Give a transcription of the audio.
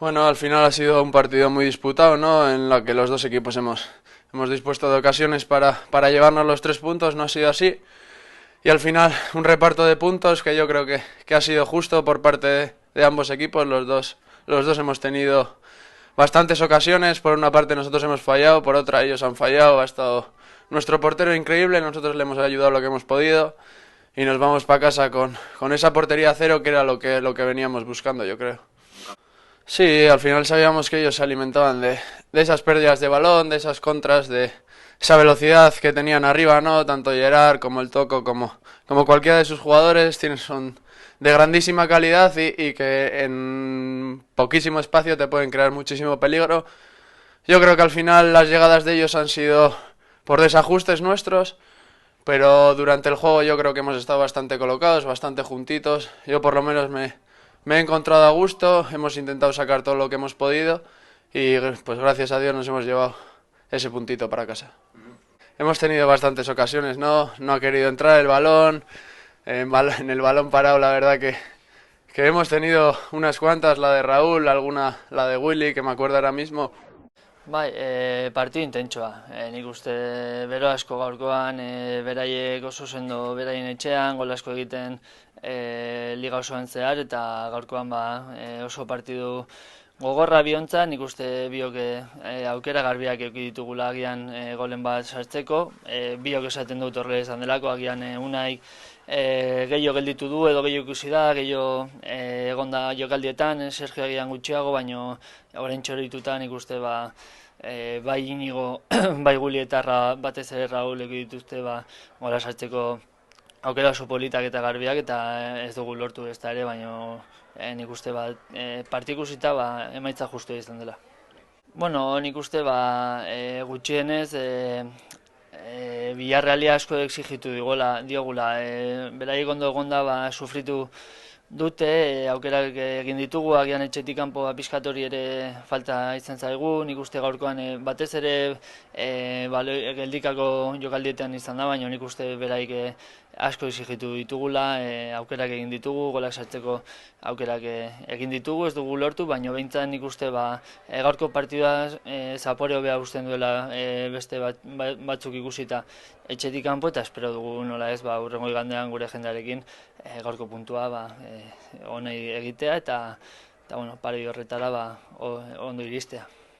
Bueno, al final ha sido un partido muy disputado, ¿no? En la que los dos equipos hemos dispuesto de ocasiones para llevarnos los 3 puntos, no ha sido así. Y al final un reparto de puntos que yo creo que ha sido justo por parte de ambos equipos. Los dos hemos tenido bastantes ocasiones. Por una parte nosotros hemos fallado, por otra ellos han fallado. Ha estado nuestro portero increíble, nosotros le hemos ayudado lo que hemos podido. Y nos vamos para casa con esa portería a cero que era lo que veníamos buscando, yo creo. Sí, al final sabíamos que ellos se alimentaban de esas pérdidas de balón, de esas contras, de esa velocidad que tenían arriba, ¿no? Tanto Gerard como el Toco, como cualquiera de sus jugadores, son de grandísima calidad y que en poquísimo espacio te pueden crear muchísimo peligro. Yo creo que al final las llegadas de ellos han sido por desajustes nuestros, pero durante el juego yo creo que hemos estado bastante colocados, bastante juntitos. Yo por lo menos me he encontrado a gusto, hemos intentado sacar todo lo que hemos podido y pues gracias a Dios nos hemos llevado ese puntito para casa. Hemos tenido bastantes ocasiones, no ha querido entrar el balón, en el balón parado la verdad que hemos tenido unas cuantas, la de Raúl, alguna la de Willy, que me acuerdo ahora mismo. Bai, partidu intentsua. Nik uste bero asko gaurkoan, beraiek oso sendo beraien etxean, gol asko egiten liga osoan zehar, eta gaurkoan oso partidu gogorra biontza, nik uste biok aukera garbiak eduki ditugula agian golen bat sartzeko, biok esaten dut horre esan delako, agian Unai gehiago gelditu du edo gehiago ikusi da, gehiago egonda jokaldietan, Sergio agian gutxiago, baino orain txorituta nik uste bai Inigo, bai Guli eta batez ere Raulek dituzte gola sartzeko aukera oso politak eta garbiak eta ez dugu lortu ez da ere, baina nik uste partikusita emaitza justu izan dela. Bueno, nik uste gutxienez Villarrealia asko exigitu diogula. Beraiek ondo egonda sufritu dute, aukerak egin ditugu, agian etxetik kanpo pixkatori ere falta izan zaigu, nik uste gaurkoan batez ere geldikako jokaldietan izan da, baina nik uste beraik asko exigitu ditugula, aukerak egin ditugu, golak sartzeko aukerak egin ditugu, ez dugu lortu, baina behintzat nik uste gaurko partidua zapore hobea usten duela beste batzuk ikusita etxetik kanpo, eta espero dugu nola ez, hurrengo igandean gure jendearekin gaurko puntua onei egitea eta bueno, pare horretara ondo iristea.